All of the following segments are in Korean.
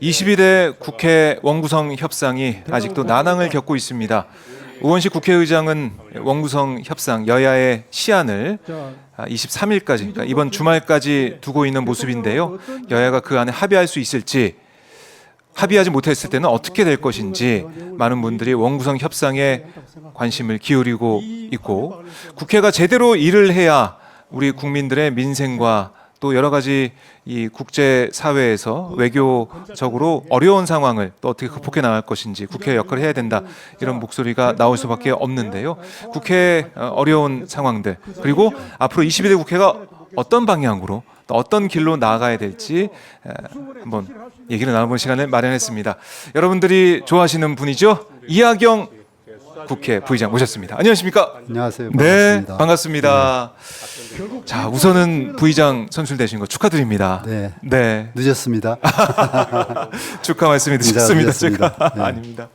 22대 국회 원구성 협상이 아직도 난항을 겪고 있습니다. 우원식 국회의장은 원구성 협상 여야의 시한을 23일까지, 그러니까 이번 주말까지 두고 있는 모습인데요. 여야가 그 안에 합의할 수 있을지, 합의하지 못했을 때는 어떻게 될 것인지 많은 분들이 원구성 협상에 관심을 기울이고 있고, 국회가 제대로 일을 해야 우리 국민들의 민생과 또 여러 가지 이 국제 사회에서 외교적으로 어려운 상황을 또 어떻게 극복해 나갈 것인지 국회의 역할을 해야 된다, 이런 목소리가 나올 수밖에 없는데요. 국회의 어려운 상황들, 그리고 앞으로 22대 국회가 어떤 방향으로 또 어떤 길로 나아가야 될지 한번 얘기를 나눠보는 시간을 마련했습니다. 여러분들이 좋아하시는 분이죠. 이하경 국회 부의장 모셨습니다. 안녕하십니까? 안녕하세요. 반갑습니다. 네, 반갑습니다. 네. 자, 우선은 부의장 선출되신 거 축하드립니다. 네. 네. 늦었습니다. 축하 말씀이 늦었습니다. 제가 네. 아닙니다.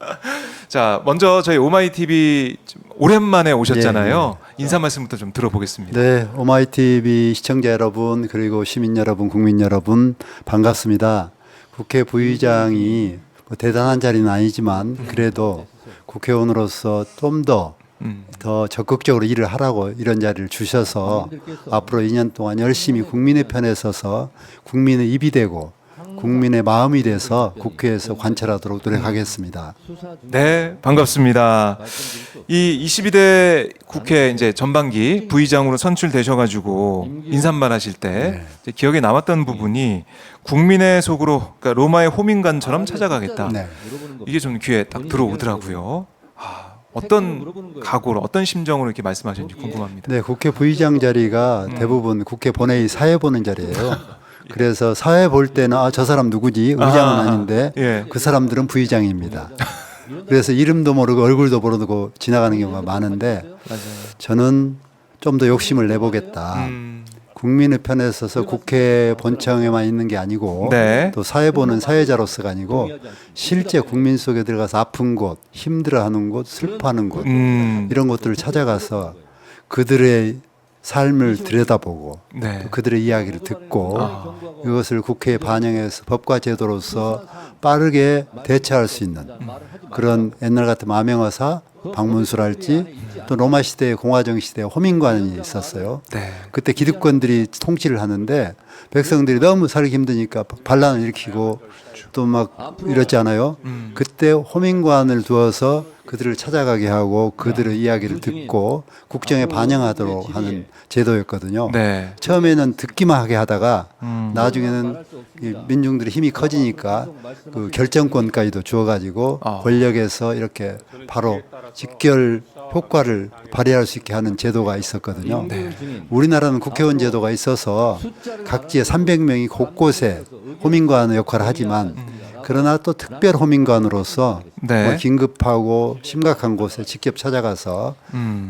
자, 먼저 저희 오마이TV 오랜만에 오셨잖아요. 인사 말씀부터 좀 들어보겠습니다. 네, 오마이TV 시청자 여러분, 그리고 시민 여러분, 국민 여러분, 반갑습니다. 국회 부의장이 대단한 자리는 아니지만 그래도 국회의원으로서 좀 더 적극적으로 일을 하라고 이런 자리를 주셔서 앞으로 2년 동안 열심히 국민의 편에 서서 국민의 입이 되고 국민의 마음이 돼서 국회에서 관철하도록 노력하겠습니다. 네, 반갑습니다. 이 22대 국회 이제 전반기 부의장으로 선출되셔가지고 인사말 하실 때 이제 기억에 남았던 부분이 국민의 속으로, 그러니까 로마의 호민관처럼 찾아가겠다. 네. 이게 좀 귀에 딱 들어오더라고요. 어떤 각오로, 어떤 심정으로 이렇게 말씀하셨는지 궁금합니다. 네, 국회 부의장 자리가 대부분 국회 본회의 사회 보는 자리예요. 그래서 사회 볼 때는 저 사람 누구지? 의장은 아닌데 예. 그 사람들은 부의장입니다. 그래서 이름도 모르고 얼굴도 모르고 지나가는 경우가 많은데 저는 좀 더 욕심을 내보겠다. 국민의 편에 서서 국회 본청에만 있는 게 아니고 네. 또 사회 보는 사회자로서가 아니고 실제 국민 속에 들어가서 아픈 곳, 힘들어하는 곳, 슬퍼하는 곳 이런 곳들을 찾아가서 그들의 삶을 들여다보고 네. 또 그들의 이야기를 듣고 이것을 국회에 반영해서 법과 제도로서 빠르게 대처할 수 있는 그런 옛날 같은 암행어사 박문수랄지 또 로마 시대의 공화정 시대에 호민관이 있었어요. 네. 그때 기득권들이 통치를 하는데 백성들이 너무 살기 힘드니까 반란을 일으키고 또 막 이랬잖아요. 그때 호민관을 두어서 그들을 찾아가게 하고 그들의 이야기를 듣고 국정에 반영하도록 하는 제도였거든요. 네. 처음에는 듣기만 하게 하다가 나중에는 이 민중들의 힘이 커지니까 그 결정권까지도 주어가지고 권력에서 이렇게 바로 직결 효과를 발휘할 수 있게 하는 제도가 있었거든요. 우리나라는 국회의원 제도가 있어서 각지에 300명이 곳곳에 호민관 역할을 하지만 그러나 또 특별 호민관으로서 네. 뭐 긴급하고 심각한 곳에 직접 찾아가서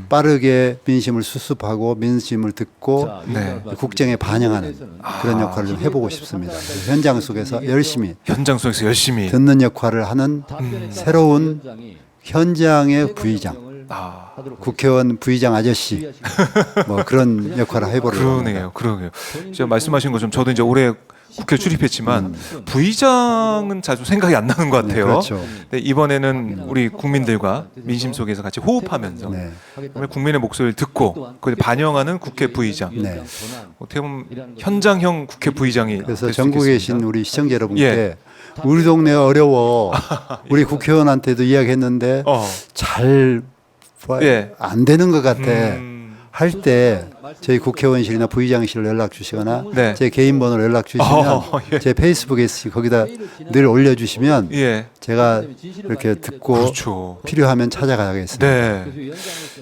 빠르게 민심을 수습하고 민심을 듣고 네. 국정에 반영하는 그런 역할을 좀 해보고 싶습니다. 현장 속에서 열심히 현장 속에서 열심히. 듣는 역할을 하는 새로운 현장의 부의장, 국회의원 부의장 아저씨 뭐 그런 역할을 해보려고 합니다. 그러네요. 제가 말씀하신 것처럼 저도 이제 올해 국회 출입했지만 부의장은 자주 생각이 안 나는 것 같아요. 네, 그렇죠. 근데 이번에는 우리 국민들과 민심 속에서 같이 호흡하면서 네. 정말 국민의 목소리를 듣고 그걸 반영하는 국회 부의장. 네. 어떻게 보면 현장형 국회 부의장이 그래서 될 수 전국에 있겠습니다. 계신 우리 시청자 여러분께 예. 우리 동네 어려워. 우리 국회의원한테도 이야기했는데 잘 안 되는 것 같아. 할 때 저희 국회의원실이나 부의장실로 연락 주시거나 네. 제 개인 번호로 연락 주시면 예. 제 페이스북에 거기다 늘 올려주시면 예. 제가 이렇게 듣고 그렇죠. 필요하면 찾아가겠습니다. 네.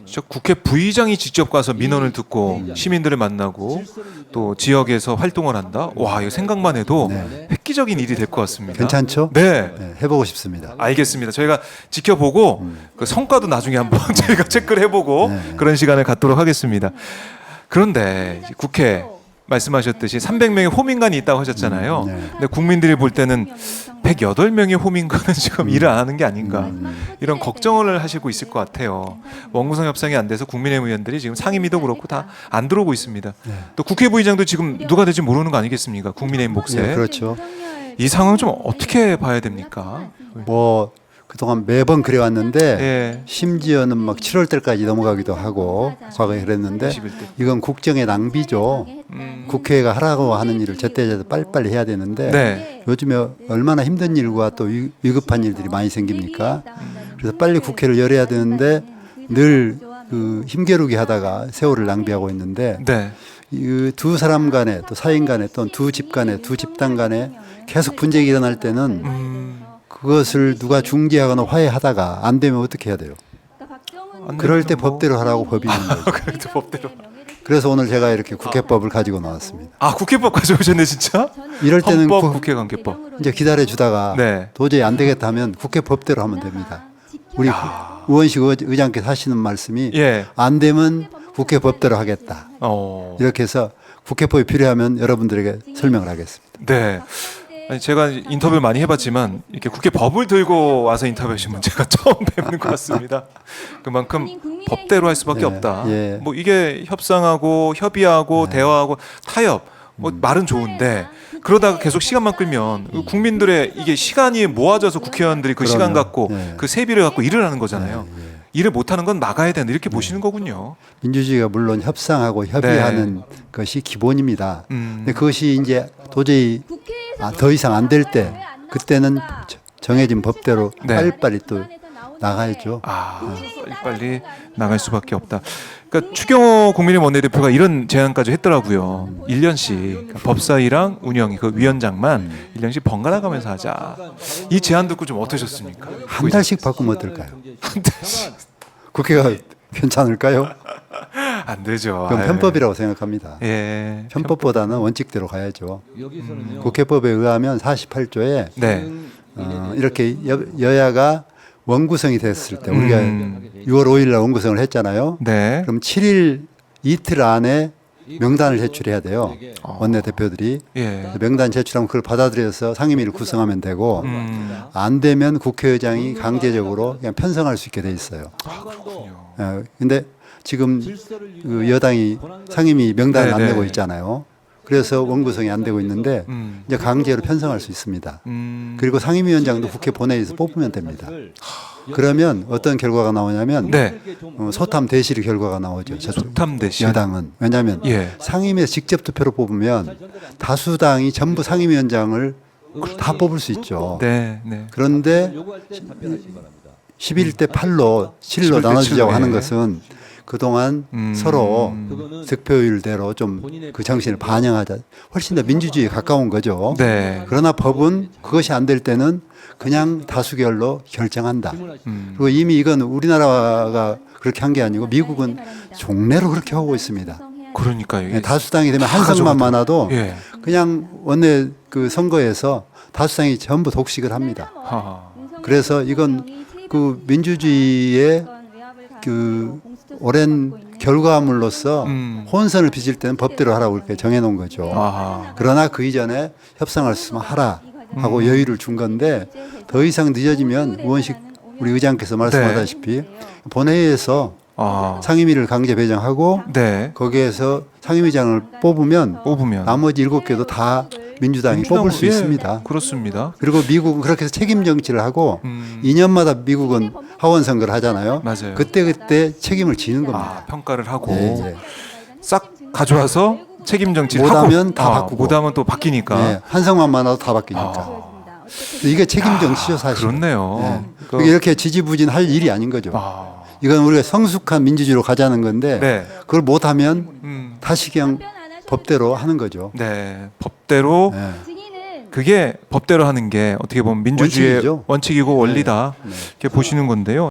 저 국회 부의장이 직접 가서 민원을 듣고 시민들을 만나고 또 지역에서 활동을 한다. 와, 이거 생각만 해도 획기적인 일이 될 것 같습니다. 괜찮죠? 네. 네, 해보고 싶습니다. 알겠습니다. 저희가 지켜보고 그 성과도 나중에 한번 저희가 체크를 해보고 그런 시간을 갖도록 하겠습니다. 그런데 이제 국회 말씀하셨듯이 300명의 호민관이 있다고 하셨잖아요. 근데 국민들이 볼 때는 108명의 호민관은 지금 일을 안 하는 게 아닌가, 이런 걱정을 하시고 있을 것 같아요. 원구성 협상이 안 돼서 국민의힘 의원들이 지금 상임위도 그렇고 다 안 들어오고 있습니다. 또 국회 부의장도 지금 누가 될지 모르는 거 아니겠습니까? 국민의힘 몫에. 그렇죠. 이 상황 좀 어떻게 봐야 됩니까? 뭐 그동안 매번 그래왔는데 예. 심지어는 막 7월 달까지 넘어가기도 하고 과거에 그랬는데 21대. 이건 국정의 낭비죠. 국회가 하라고 하는 일을 제때제때 빨리빨리 해야 되는데 네. 요즘에 얼마나 힘든 일과 또 위급한 일들이 많이 생깁니까? 그래서 빨리 국회를 열어야 되는데 늘 그 힘겨루기 하다가 세월을 낭비하고 있는데 네. 이 두 사람 간에 또 사인 간에 또는 두 집 간에 두 집단 간에 계속 분쟁이 일어날 때는 그것을 누가 중재하거나 화해하다가 안 되면 어떻게 해야 돼요? 그럴 때 법대로 하라고 법이 있는 거죠. 그래도 법대로. 그래서 오늘 제가 이렇게 국회법을 가지고 나왔습니다. 아, 국회법 가져오셨네 진짜? 이럴 때는 헌법 국회관계법. 이제 기다려 주다가 네. 도저히 안 되겠다 하면 국회법대로 하면 됩니다. 우리 우원식 의장께서 하시는 말씀이 예. 안 되면 국회법대로 하겠다. 이렇게 해서 국회법이 필요하면 여러분들에게 설명을 하겠습니다. 네. 아니, 제가 인터뷰를 많이 해봤지만 이렇게 국회 법을 들고 와서 인터뷰하신 분 제가 처음 뵙는 것 같습니다. 그만큼 법대로 할 수밖에 예, 없다. 예. 뭐 이게 협상하고 협의하고 대화하고 타협 뭐 말은 좋은데 그러다가 계속 시간만 끌면 국민들의 이게 시간이 모아져서 국회의원들이 그 시간 그럼요. 갖고 예. 그 세비를 갖고 일을 하는 거잖아요. 일을 못하는 건 막아야 된다 이렇게 보시는 거군요. 민주주의가 물론 협상하고 협의하는 것이 기본입니다. 근데 그것이 이제 도저히 더 이상 안 될 때 그때는 정해진 법대로 네. 빨리빨리 또 나가야죠. 빨리 나갈 수밖에 없다. 그러니까 추경호 국민의힘 원내대표가 이런 제안까지 했더라고요. 1년씩 그러니까 법사위랑 운영이 그 위원장만 1년씩 번갈아 가면서 하자. 이 제안 듣고 좀 어떠셨습니까? 한 달씩 바꾸면 어떨까요? 한 달씩 국회가 괜찮을까요? 안 되죠. 그건 아유. 편법이라고 생각합니다. 예. 편법보다는 원칙대로 가야죠. 국회법에 의하면 48조에 네. 이렇게 여야가 원구성이 됐을 때 우리가 6월 5일 날 원구성을 했잖아요. 네. 그럼 7일 이틀 안에 명단을 제출해야 돼요. 원내대표들이. 예. 명단 제출하면 그걸 받아들여서 상임위를 구성하면 되고 안 되면 국회의장이 강제적으로 그냥 편성할 수 있게 돼 있어요. 그렇군요. 근데 지금 그 여당이 상임위 명단을 안 네, 내고 네. 있잖아요. 그래서 원구성이 안 되고 있는데 이제 강제로 편성할 수 있습니다. 그리고 상임위원장도 국회 본회의에서 뽑으면 됩니다. 그러면 어떤 결과가 나오냐면 네. 소탐 대실 결과가 나오죠. 저쪽 소탐 대실. 여당은 왜냐하면 예. 상임위에서 직접 투표로 뽑으면 다수당이 전부 상임위원장을 다 뽑을 수 있죠. 네. 네. 그런데 11대 8로 7로 11대 나눠주자고 7로, 하는 예. 것은 그동안 서로 득표율대로 좀 그 정신을 반영하자. 훨씬 더 민주주의에 가까운 거죠. 네. 그러나 법은 그것이 안 될 때는 그냥 다수결로 결정한다. 그리고 이미 이건 우리나라가 그렇게 한 게 아니고 미국은 종래로 그렇게 하고 있습니다. 그러니까요. 이게 다수당이 되면 한 다 석만 가져가더라고요. 많아도 예. 그냥 원내 그 선거에서 다수당이 전부 독식을 합니다. 하하. 그래서 이건 그 민주주의의 그 오랜 결과물로서 혼선을 빚을 때는 법대로 하라고 이렇게 정해놓은 거죠. 아하. 그러나 그 이전에 협상할 수 있으면 하라 하고 여유를 준 건데 더 이상 늦어지면 우원식 우리 의장께서 말씀하다시피 본회의에서 상임위를 강제 배정하고 네. 거기에서 상임위장을 뽑으면 뽑으면 나머지 7개도 다 민주당이 뽑을 수 예, 있습니다. 그렇습니다. 그리고 미국은 그렇게 해서 책임 정치를 하고 2년마다 미국은 하원 선거를 하잖아요. 맞아요. 그때 책임을 지는 겁니다. 평가를 하고 예, 예. 싹 가져와서 책임 정치를 못하면 하고 다 바꾸고. 못하면 또 바뀌니까. 네, 한석만 많아도 다 바뀌니까. 이게 책임 정치죠, 사실. 그렇네요. 네. 그게 이렇게 지지부진할 일이 아닌 거죠. 아, 이건 우리가 성숙한 민주주의로 가자는 건데 네. 그걸 못하면 다시 그냥 법대로 하는 거죠. 네. 법대로 네. 그게 법대로 하는 게 어떻게 보면 민주주의의 원칙이죠. 원칙이고 원리다. 이렇게 보시는 건데요.